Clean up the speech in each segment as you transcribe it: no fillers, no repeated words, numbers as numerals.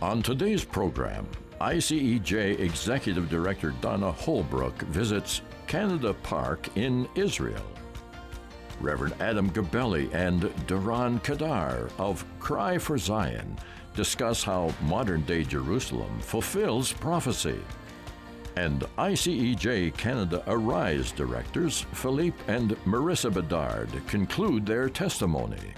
On today's program, ICEJ Executive Director Donna Holbrook visits Canada Park in Israel. Reverend Adam Gabeli and Doron Keidar of Cry for Zion discuss how modern-day Jerusalem fulfills prophecy. And ICEJ Canada Arise directors Philippe and Marysa Bedard conclude their testimony.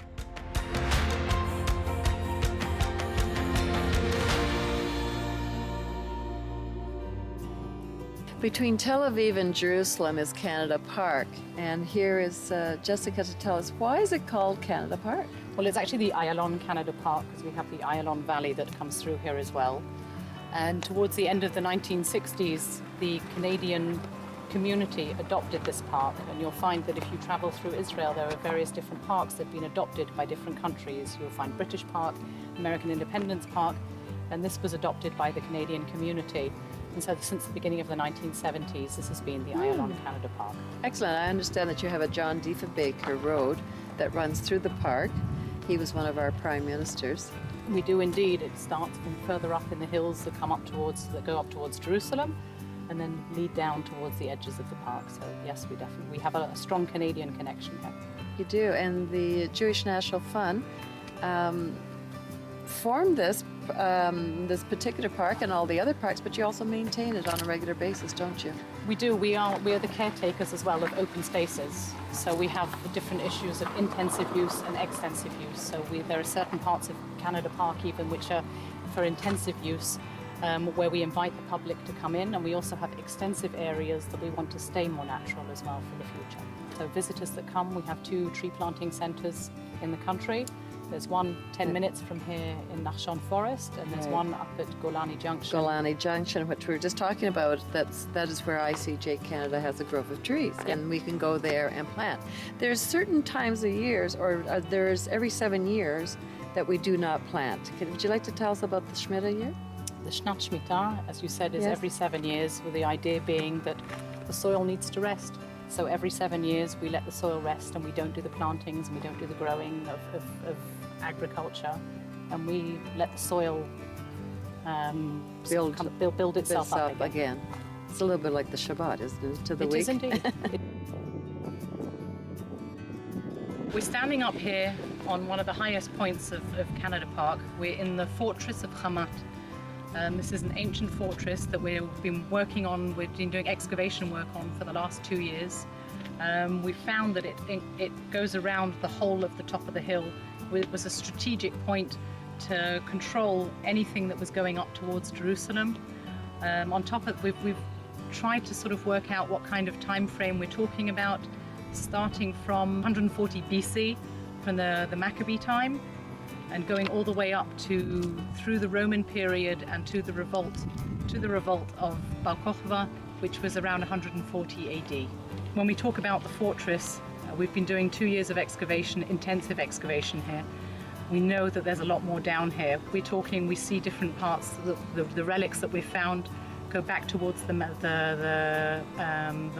Between Tel Aviv and Jerusalem is Canada Park, and here is Jessica to tell us, why is it called Canada Park? Well, it's actually the Ayalon Canada Park, because we have the Ayalon Valley that comes through here as well. And towards the end of the 1960s, the Canadian community adopted this park, and you'll find that if you travel through Israel, there are various different parks that have been adopted by different countries. You'll find British Park, American Independence Park, and this was adopted by the Canadian community. And so since the beginning of the 1970s, this has been the Ayalon Canada Park. Excellent. I understand that you have a John Baker Road that runs through the park. He was one of our prime ministers. We do indeed. It starts from further up in the hills that go up towards Jerusalem, and then lead down towards the edges of the park. So yes, we have a strong Canadian connection here. You do, and the Jewish National Fund formed this particular park and all the other parks, but you also maintain it on a regular basis, don't you? We do. We are the caretakers as well of open spaces. So we have the different issues of intensive use and extensive use. So there are certain parts of Canada Park even which are for intensive use, where we invite the public to come in, and we also have extensive areas that we want to stay more natural as well for the future. So visitors that come, we have 2 tree planting centres in the country. There's one 10 minutes from here in Nachshon Forest, and there's one up at Golani Junction. Golani Junction, which we were just talking about, that is where ICJ Canada has a grove of trees, and we can go there and plant. There's certain times of years, or there's every 7 years, that we do not plant. Would you like to tell us about the Shemitah year? The Shnat Shemitah, as you said, is every 7 years, with the idea being that the soil needs to rest. So every 7 years we let the soil rest, and we don't do the plantings and we don't do the growing of agriculture, and we let the soil build itself up again. It's a little bit like the Shabbat, isn't it, to the week? It is indeed. We're standing up here on one of the highest points of Canada Park. We're in the fortress of Hamat. This is an ancient fortress that we've been working on, we've been doing excavation work on for the last 2 years. We found that it goes around the whole of the top of the hill. It was a strategic point to control anything that was going up towards Jerusalem. On top of it, we've tried to sort of work out what kind of time frame we're talking about, starting from 140 BC, from the Maccabee time, and going all the way up through the Roman period and to the revolt of Bar Kokhba, which was around 140 AD. When we talk about the fortress, we've been doing 2 years of excavation, intensive excavation here. We know that there's a lot more down here. We see different parts, the relics that we've found go back towards the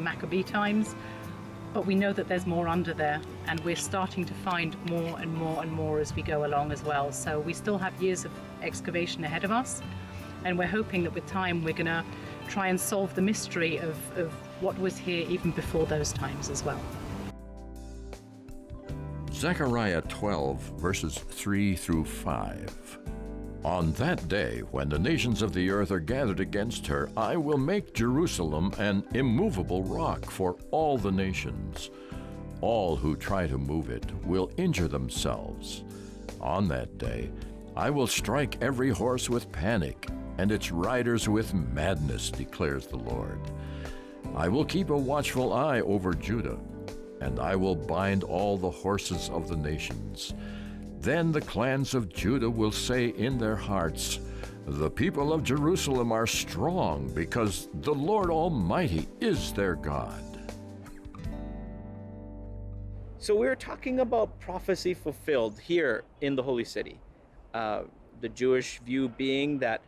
Maccabee times, but we know that there's more under there, and we're starting to find more and more and more as we go along as well. So we still have years of excavation ahead of us, and we're hoping that with time we're going to try and solve the mystery of what was here even before those times as well. Zechariah 12, verses 3 through 5. On that day, when the nations of the earth are gathered against her, I will make Jerusalem an immovable rock for all the nations. All who try to move it will injure themselves. On that day, I will strike every horse with panic, and its riders with madness, declares the Lord. I will keep a watchful eye over Judah, and I will bind all the horses of the nations. Then the clans of Judah will say in their hearts, the people of Jerusalem are strong, because the Lord Almighty is their God. So we're talking about prophecy fulfilled here in the Holy City. The Jewish view being that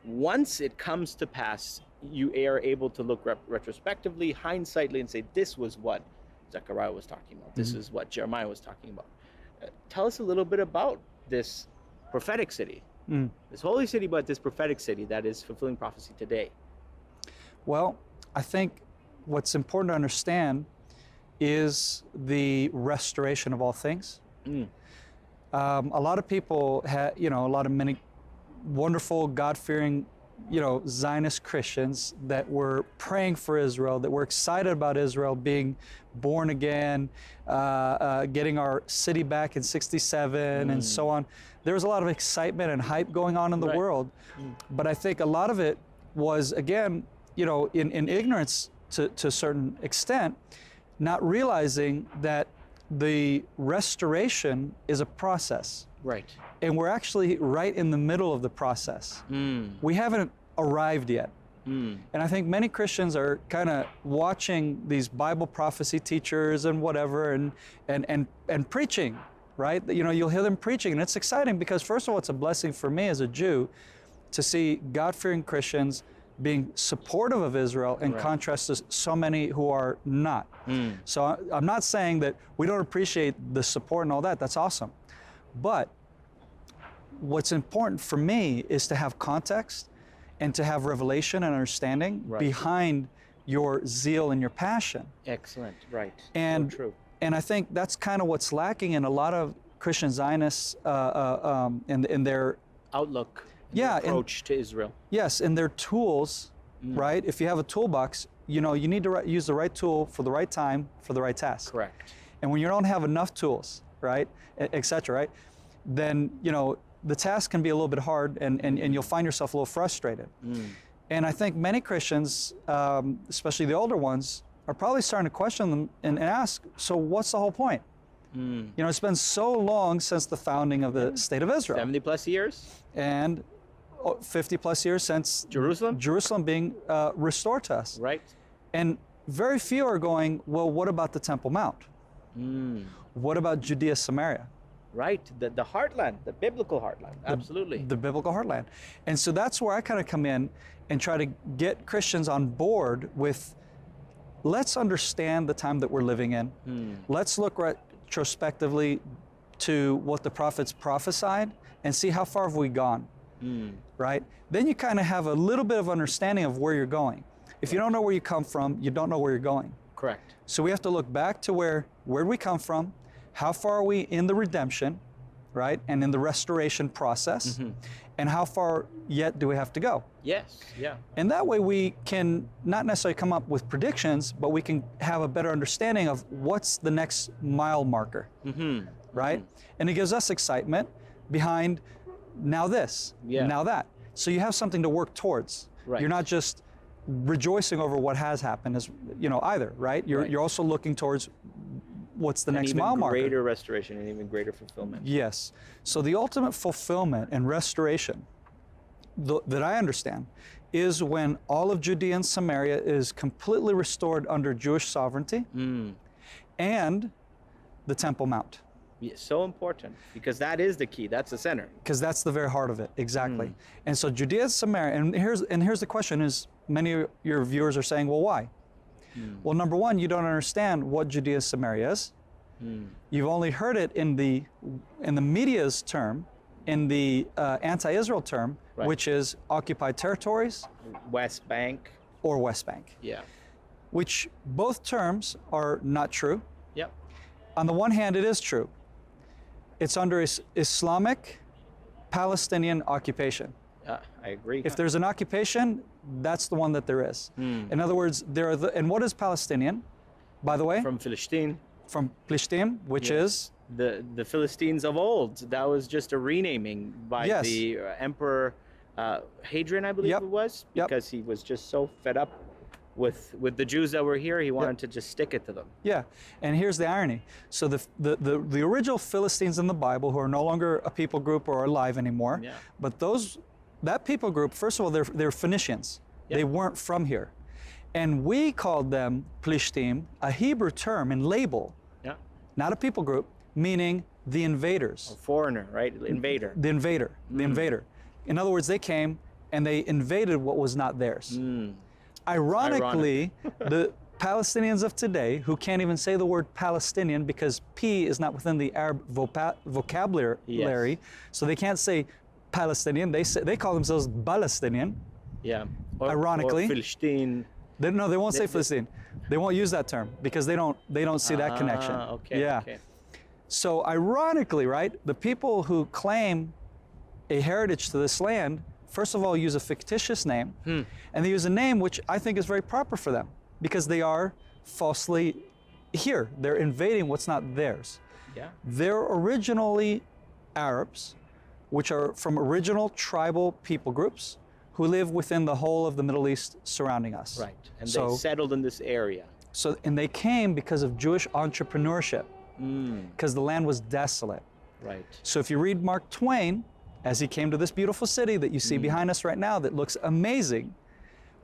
once it comes to pass, you are able to look retrospectively, hindsightly, and say, this was what Zechariah was talking about. This is what Jeremiah was talking about. Tell us a little bit about this prophetic city. This holy city, but this prophetic city that is fulfilling prophecy today. Well, I think what's important to understand is the restoration of all things. A lot of people many wonderful, God-fearing, Zionist Christians that were praying for Israel, that were excited about Israel being born again, getting our city back in '67 and so on. There was a lot of excitement and hype going on in the world, but I think a lot of it was, again, in ignorance to a certain extent, not realizing that the restoration is a process. Right. And we're actually right in the middle of the process. We haven't arrived yet. And I think many Christians are kind of watching these Bible prophecy teachers and whatever and preaching, right? You'll hear them preaching, and it's exciting because, first of all, it's a blessing for me as a Jew to see God-fearing Christians being supportive of Israel in contrast to so many who are not. So I'm not saying that we don't appreciate the support and all that. That's awesome. But what's important for me is to have context and to have revelation and understanding behind your zeal and your passion. Excellent. Right. And so true. And I think that's kind of what's lacking in a lot of Christian Zionists in their outlook. Yeah, approach to Israel. Yes, and their tools, right? If you have a toolbox, you need to use the right tool for the right time for the right task. Correct. And when you don't have enough tools, right, et cetera, right, then the task can be a little bit hard, and you'll find yourself a little frustrated. And I think many Christians, especially the older ones, are probably starting to question them and ask, so what's the whole point? It's been so long since the founding of the state of Israel. 70 plus years. And 50 plus years since Jerusalem being restored to us. Right. And very few are going, well, what about the Temple Mount? What about Judea, Samaria? Right, the heartland, the biblical heartland, absolutely. The biblical heartland. And so that's where I kind of come in and try to get Christians on board with, let's understand the time that we're living in. Let's look retrospectively to what the prophets prophesied and see how far have we gone, right? Then you kind of have a little bit of understanding of where you're going. If you don't know where you come from, you don't know where you're going. Correct. So we have to look back to where we come from, how far are we in the redemption, right? And in the restoration process, and how far yet do we have to go? Yes, yeah. And that way we can not necessarily come up with predictions, but we can have a better understanding of what's the next mile marker, right? And it gives us excitement behind now this, now that. So you have something to work towards. Right. You're not just rejoicing over what has happened as either, right? You're also looking towards what's the next mile marker. Even greater restoration and even greater fulfillment. Yes. So the ultimate fulfillment and restoration that I understand is when all of Judea and Samaria is completely restored under Jewish sovereignty and the Temple Mount. Yeah, so important, because that is the key. That's the center. Because that's the very heart of it, exactly. And so Judea and Samaria, and here's the question is, many of your viewers are saying, well, why? Well, number one, you don't understand what Judea and Samaria is. You've only heard it in the media's term, in the anti-Israel term, which is occupied territories. West Bank. Or West Bank. Yeah. Which both terms are not true. Yep. On the one hand, it is true. It's under Islamic Palestinian occupation. I agree. If there's an occupation, that's the one that there is. In other words, and what is Palestinian, by the way? From Philistine. From Plishtim, which is? The Philistines of old. That was just a renaming by the Emperor Hadrian, I believe it was, because he was just so fed up with the Jews that were here, he wanted to just stick it to them. Yeah, and here's the irony. So the original Philistines in the Bible, who are no longer a people group or alive anymore, but that people group, first of all, they're Phoenicians. They weren't from here. And we called them Plishtim, a Hebrew term and label, not a people group, meaning the invaders. A foreigner, right? Invader. The invader. The invader. In other words, they came and they invaded what was not theirs. Ironically, the Palestinians of today, who can't even say the word Palestinian because P is not within the Arab vocabulary, so they can't say Palestinian. They call themselves Palestinian. Yeah. Ironically. Or Philistine. They won't say Philistine. They won't use that term because they don't see that connection. Okay. Yeah. Okay. So ironically, right, the people who claim a heritage to this land, first of all, use a fictitious name, and they use a name which I think is very proper for them because they are falsely here. They're invading what's not theirs. Yeah. They're originally Arabs, which are from original tribal people groups who live within the whole of the Middle East surrounding us. Right. And they settled in this area. And they came because of Jewish entrepreneurship, because the land was desolate. Right. So if you read Mark Twain, as he came to this beautiful city that you see behind us right now that looks amazing,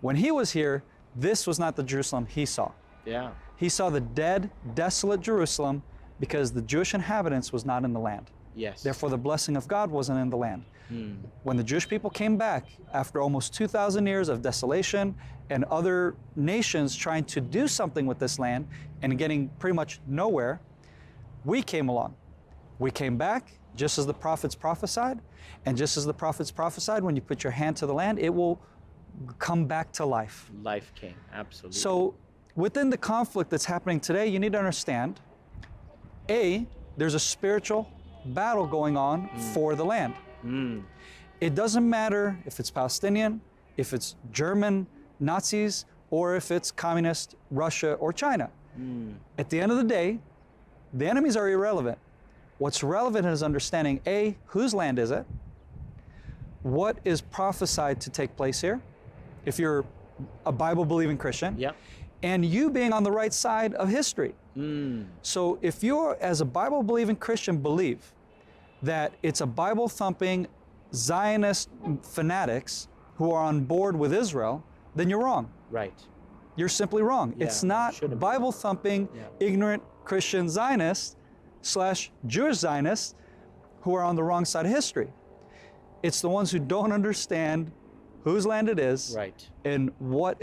when he was here, this was not the Jerusalem he saw. Yeah. He saw the dead, desolate Jerusalem because the Jewish inhabitants was not in the land. Yes. Therefore, the blessing of God wasn't in the land. When the Jewish people came back after almost 2,000 years of desolation and other nations trying to do something with this land and getting pretty much nowhere, we came along. We came back just as the prophets prophesied, and just as the prophets prophesied, when you put your hand to the land, it will come back to life. Life came, absolutely. So within the conflict that's happening today, you need to understand, there's a spiritual battle going on for the land. It doesn't matter if it's Palestinian, if it's German Nazis, or if it's communist Russia or China. At the end of the day, the enemies are irrelevant. What's relevant is understanding whose land is it? What is prophesied to take place here? If you're a Bible-believing Christian. Yeah. And you being on the right side of history. So if you're, as a Bible-believing Christian, believe that it's a Bible-thumping Zionist fanatics who are on board with Israel, then you're wrong. Right. You're simply wrong. Yeah, it's not shouldn't be. Bible-thumping, ignorant Christian Zionists / Jewish Zionists who are on the wrong side of history. It's the ones who don't understand whose land it is, Right. and what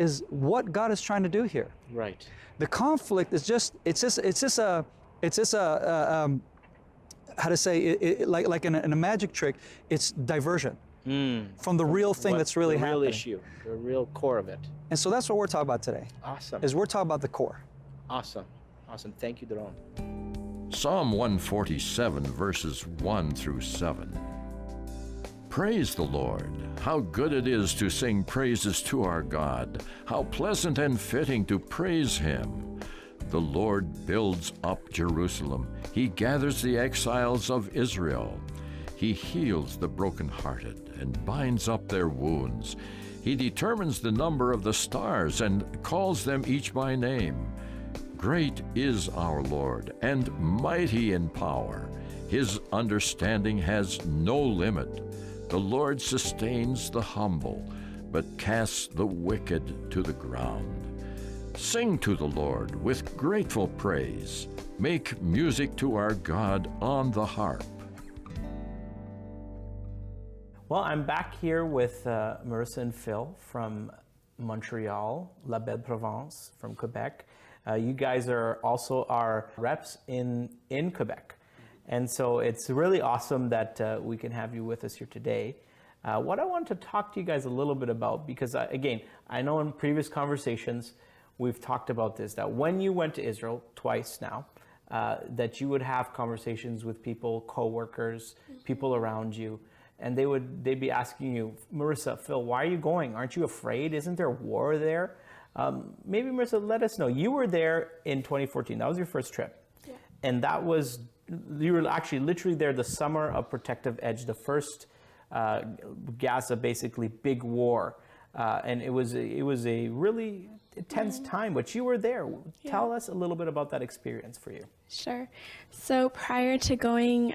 God is trying to do here. Right. The conflict is just a how to say, like in a magic trick, it's diversion from the real thing that's really happening. The real issue, the real core of it. And so that's what we're talking about today. Awesome. Is we're talking about the core. Awesome. Awesome. Thank you, Doron. Psalm 147, verses 1 through 7. Praise the Lord. How good it is to sing praises to our God. How pleasant and fitting to praise Him. The Lord builds up Jerusalem. He gathers the exiles of Israel. He heals the brokenhearted and binds up their wounds. He determines the number of the stars and calls them each by name. Great is our Lord, and mighty in power. His understanding has no limit. The Lord sustains the humble, but casts the wicked to the ground. Sing to the Lord with grateful praise. Make music to our God on the harp. Well, I'm back here with Marysa and Phil from Montreal, La Belle Province from Quebec. You guys are also our reps in Quebec. And so it's really awesome that we can have you with us here today. What I want to talk to you guys a little bit about, because again, I know in previous conversations, we've talked about this, that when you went to Israel twice now, that you would have conversations with people, co-workers, people around you, and they'd be asking you, Marysa, Phil, why are you going? Aren't you afraid? Isn't there war there? Maybe Marysa, let us know. You were there in 2014. That was your first trip. Yeah. And that was, you were actually literally there the summer of Protective Edge, the first Gaza, basically, big war. And it was a really intense time, but you were there. Yeah. Tell us a little bit about that experience for you. Sure. So prior to going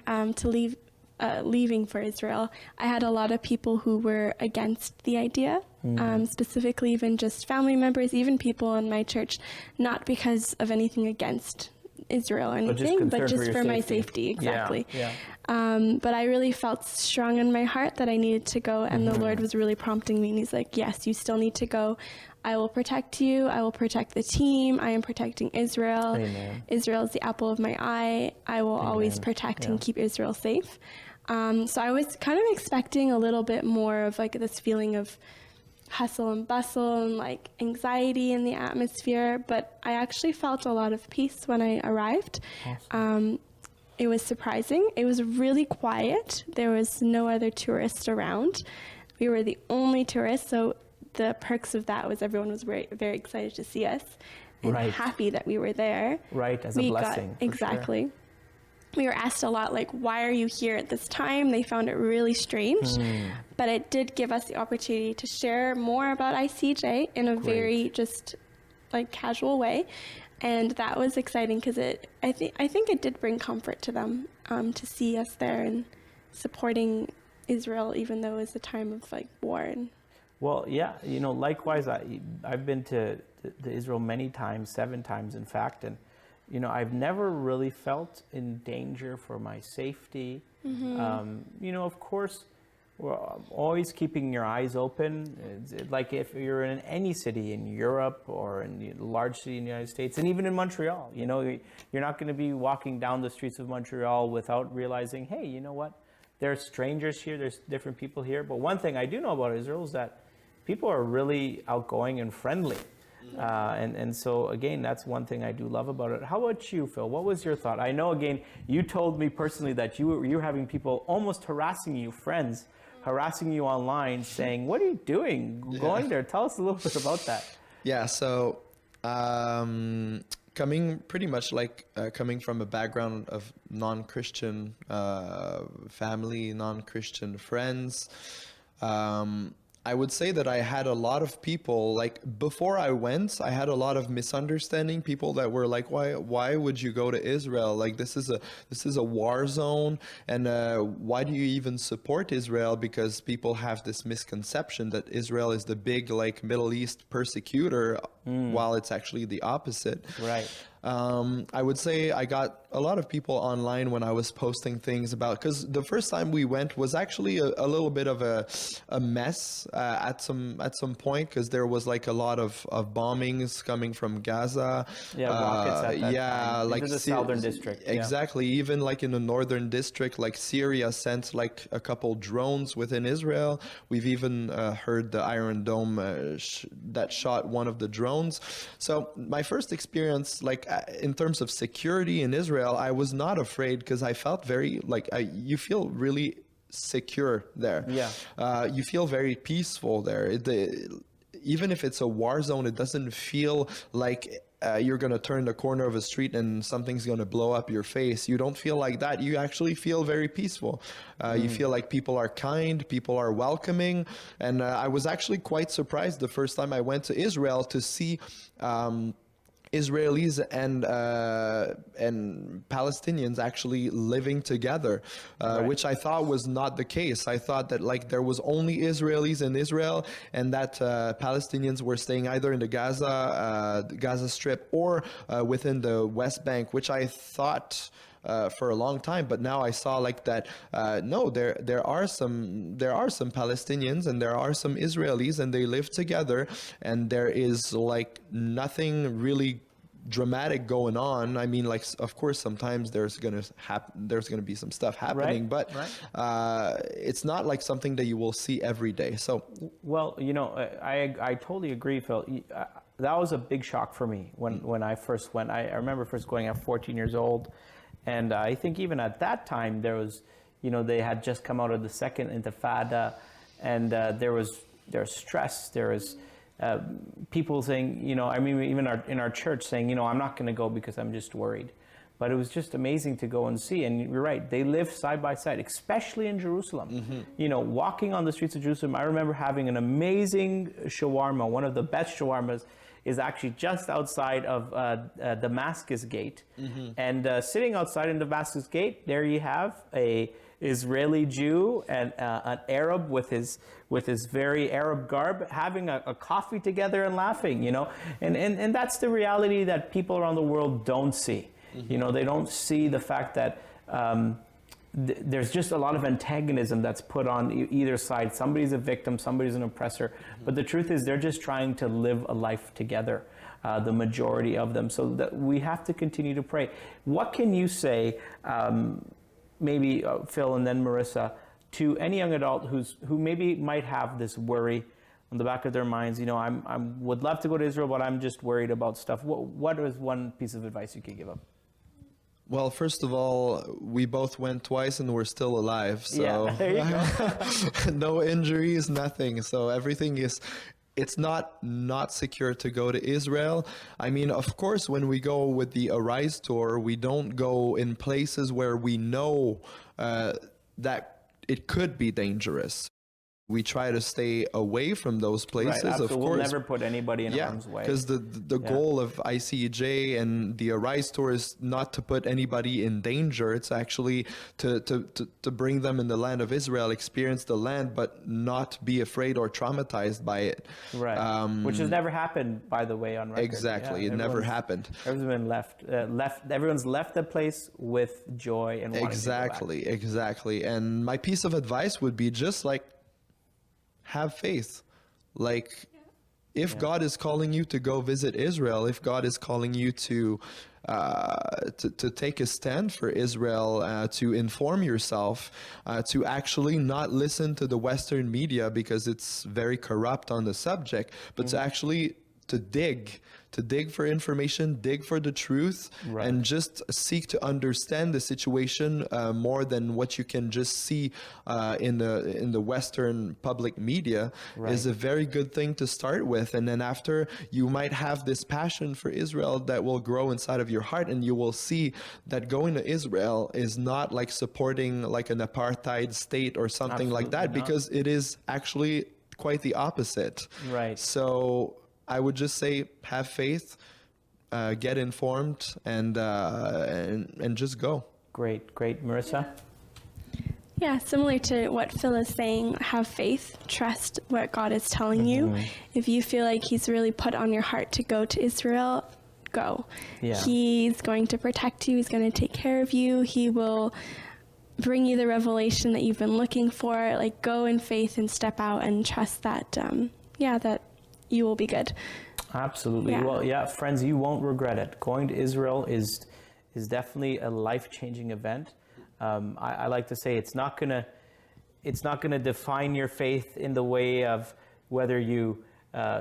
leaving for Israel, I had a lot of people who were against the idea, specifically even just family members, even people in my church, not because of anything against Israel or anything, but just for my safety, exactly. Yeah. But I really felt strong in my heart that I needed to go, and the Lord was really prompting me, and He's like, yes, you still need to go. I will protect you. I will protect the team. I am protecting Israel. Amen. Israel is the apple of my eye. I will always protect and keep Israel safe. So I was kind of expecting a little bit more of like this feeling of hustle and bustle and like anxiety in the atmosphere, but I actually felt a lot of peace when I arrived. Awesome. It was surprising. It was really quiet. There was no other tourists around. We were the only tourists, so the perks of that was everyone was very, very excited to see us and Right. happy that we were there. Right, as a blessing. For Exactly. Sure. We were asked a lot, like, why are you here at this time? They found it really strange. But it did give us the opportunity to share more about ICEJ in a very just like casual way. And that was exciting because I think it did bring comfort to them to see us there and supporting Israel, even though it was a time of like war. And Well, yeah, you know, likewise, I've been to Israel many times, 7 times in fact, and you know, I've never really felt in danger for my safety. You know, of course, we're always keeping your eyes open. It's like if you're in any city in Europe or in a large city in the United States, and even in Montreal, you know, you're not going to be walking down the streets of Montreal without realizing, hey, you know what? There's strangers here, there's different people here. But one thing I do know about Israel is that people are really outgoing and friendly. And so, again, that's one thing I do love about it. How about you, Phil? What was your thought? I know, again, you told me personally that you were having people almost harassing you, friends, harassing you online, saying, what are you doing going there? Tell us a little bit about that. Yeah, so coming pretty much like coming from a background of non-Christian family, non-Christian friends, I would say that I had a lot of people, like before I went, I had a lot of misunderstanding, people that were like, why would you go to Israel? Like this is a war zone, and why do you even support Israel? Because people have this misconception that Israel is the big like Middle East persecutor, while it's actually the opposite. Right. I would say I got a lot of people online when I was posting things about, because the first time we went was actually a little bit of a mess at some point, because there was like a lot of bombings coming from Gaza. Yeah, rockets at that time. Like into the southern district. Exactly. Even like in the northern district, like Syria sent like a couple drones within Israel. We've even heard the Iron Dome that shot one of the drones. So my first experience, like in terms of security in Israel, I was not afraid, because I felt very like you feel really secure there. Yeah. You feel very peaceful there. Even if it's a war zone, it doesn't feel like you're going to turn the corner of a street and something's going to blow up your face. You don't feel like that. You actually feel very peaceful. You feel like people are kind, people are welcoming. And I was actually quite surprised the first time I went to Israel to see Israelis and Palestinians actually living together, which I thought was not the case. I thought that like there was only Israelis in Israel, and that Palestinians were staying either in the Gaza Strip or within the West Bank, which I thought for a long time. But now I saw like that no, there are some Palestinians and there are some Israelis, and they live together, and there is like nothing really dramatic going on. I mean, like, of course, sometimes there's gonna be some stuff happening, but it's not like something that you will see every day. So, well, you know, I totally agree, Phil. That was a big shock for me when I first went. I remember first going at 14 years old, and I think even at that time there was, you know, they had just come out of the second Intifada, and there's stress, there was people saying, you know, I mean, even in our church saying, you know, I'm not going to go because I'm just worried. But it was just amazing to go and see. And you're right, they live side by side, especially in Jerusalem. You know, walking on the streets of Jerusalem, I remember having an amazing shawarma. One of the best shawarmas is actually just outside of Damascus Gate. And sitting outside in Damascus Gate, there you have a Israeli Jew and an Arab with his very Arab garb having a coffee together and laughing, you know. And that's the reality that people around the world don't see. You know, they don't see the fact that there's just a lot of antagonism that's put on either side. Somebody's a victim, somebody's an oppressor. But the truth is they're just trying to live a life together, the majority of them. So that we have to continue to pray. What can you say maybe Phil and then Marysa, to any young adult who maybe might have this worry on the back of their minds, I would love to go to Israel, but I'm just worried about stuff. What is one piece of advice you could give them? Well, first of all, we both went twice and we're still alive. So Yeah, there you go. no injuries, nothing. So everything is, it's not secure to go to Israel. I mean, of course, when we go with the Arise tour, we don't go in places where we know that it could be dangerous. We try to stay away from those places, right, of course. We'll never put anybody in harm's way. Because the goal of ICEJ and the Arise Tour is not to put anybody in danger. It's actually to bring them in the land of Israel, experience the land, but not be afraid or traumatized by it. Right. Which has never happened, by the way, on record. Exactly. It never happened. Everyone's left the place with joy and wanting to go back. Exactly. And my piece of advice would be just like, have faith. Like, if God is calling you to go visit Israel, if God is calling you to take a stand for Israel, to inform yourself, to actually not listen to the Western media because it's very corrupt on the subject, but to actually to dig for information, dig for the truth, and just seek to understand the situation more than what you can just see in the Western public media is a very good thing to start with. And then after, you might have this passion for Israel that will grow inside of your heart, and you will see that going to Israel is not like supporting like an apartheid state or something like that, because it is actually quite the opposite. Right. So I would just say, have faith, get informed, and just go. Great. Marysa? Yeah, similar to what Phil is saying, have faith, trust what God is telling you. If you feel like he's really put on your heart to go to Israel, go. Yeah. He's going to protect you. He's going to take care of you. He will bring you the revelation that you've been looking for. Like, go in faith and step out and trust that, that you will be good. Absolutely. Yeah. Well, friends, you won't regret it. Going to Israel is definitely a life-changing event. I like to say it's not gonna define your faith in the way of whether you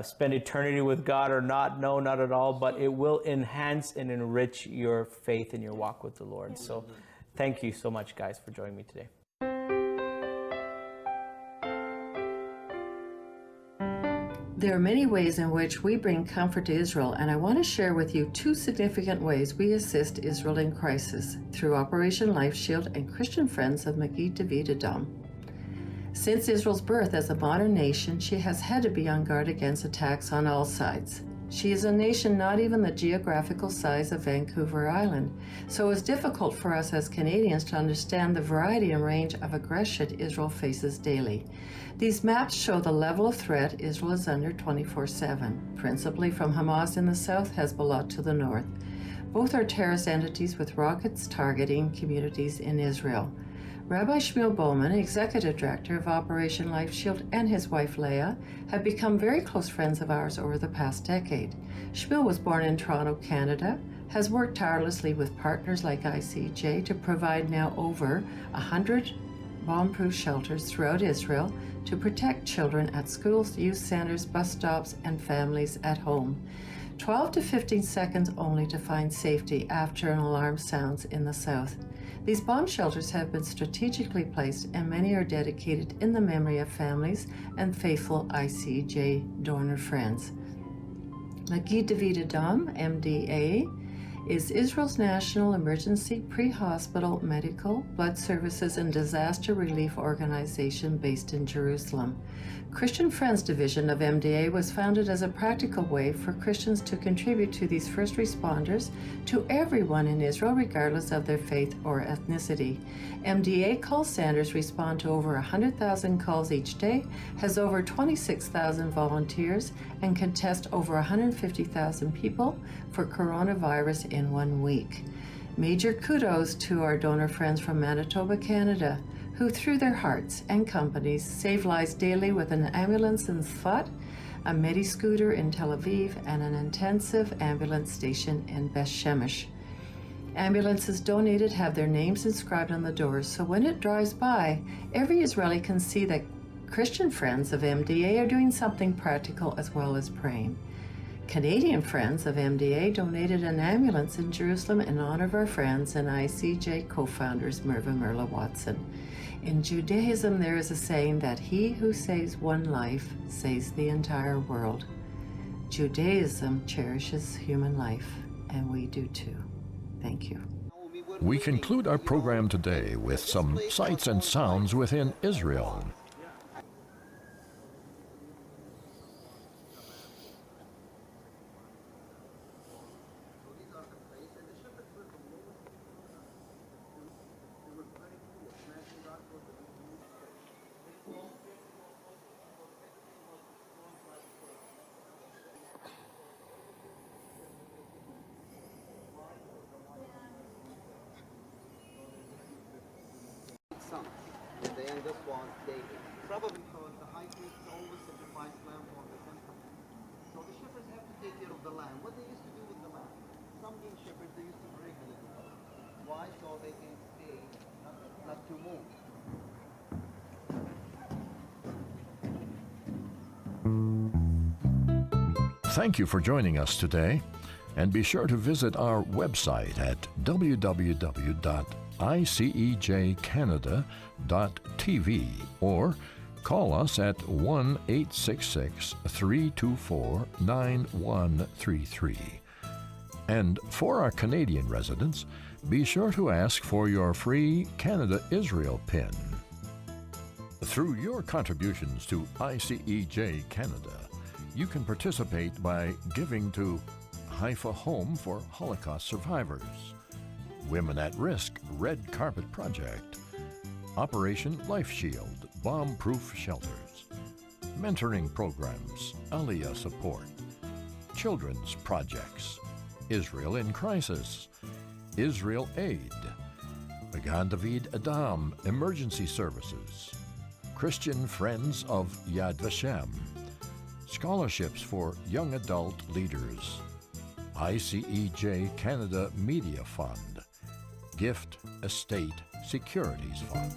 spend eternity with God or not. No, not at all. But it will enhance and enrich your faith and your walk with the Lord. So, thank you so much, guys, for joining me today. There are many ways in which we bring comfort to Israel, and I want to share with you 2 significant ways we assist Israel in crisis through Operation Life Shield and Christian Friends of Magid David Adam. Since Israel's birth as a modern nation, she has had to be on guard against attacks on all sides. She is a nation not even the geographical size of Vancouver Island, so it's difficult for us as Canadians to understand the variety and range of aggression Israel faces daily. These maps show the level of threat Israel is under 24/7, principally from Hamas in the south, Hezbollah to the north. Both are terrorist entities with rockets targeting communities in Israel. Rabbi Shmuel Bowman, Executive Director of Operation Life Shield, and his wife Leah have become very close friends of ours over the past decade. Shmuel was born in Toronto, Canada, has worked tirelessly with partners like ICEJ to provide now over 100 bomb-proof shelters throughout Israel to protect children at schools, youth centers, bus stops, and families at home. 12 to 15 seconds only to find safety after an alarm sounds in the south. These bomb shelters have been strategically placed, and many are dedicated in the memory of families and faithful ICEJ donor friends. Magid David Adam, MDA, is Israel's national emergency pre-hospital medical, blood services, and disaster relief organization based in Jerusalem. Christian Friends Division of MDA was founded as a practical way for Christians to contribute to these first responders, to everyone in Israel, regardless of their faith or ethnicity. MDA call centers respond to over 100,000 calls each day, has over 26,000 volunteers, and can test over 150,000 people for coronavirus in 1 week. Major kudos to our donor friends from Manitoba, Canada, who through their hearts and companies save lives daily with an ambulance in Tzfat, a Medi-scooter in Tel Aviv, and an intensive ambulance station in Beth Shemesh. Ambulances donated have their names inscribed on the doors, so when it drives by, every Israeli can see that Christian friends of MDA are doing something practical as well as praying. Canadian Friends of MDA donated an ambulance in Jerusalem in honor of our friends and ICEJ co-founders Merva Merla Watson. In Judaism, there is a saying that he who saves one life saves the entire world. Judaism cherishes human life, and we do too. Thank you. We conclude our program today with some sights and sounds within Israel. And the youngest was David. Probably because the high priest always sacrificed lamb on the temple. So the shepherds have to take care of the lamb. What they used to do with the lamb? Some young shepherds, they used to break a little bit. Why? So they can stay, not to move. Thank you for joining us today, and be sure to visit our website at www.icejcanada.tv or call us at 1-866-324-9133. And for our Canadian residents, be sure to ask for your free Canada-Israel pin. Through your contributions to ICEJ Canada, you can participate by giving to Haifa Home for Holocaust Survivors, Women at Risk Red Carpet Project, Operation Life Shield Bomb-Proof Shelters, Mentoring Programs, Aliyah Support, Children's Projects, Israel in Crisis, Israel Aid, Magan David Adam Emergency Services, Christian Friends of Yad Vashem, Scholarships for Young Adult Leaders, ICEJ Canada Media Fund, Gift Estate Securities Fund.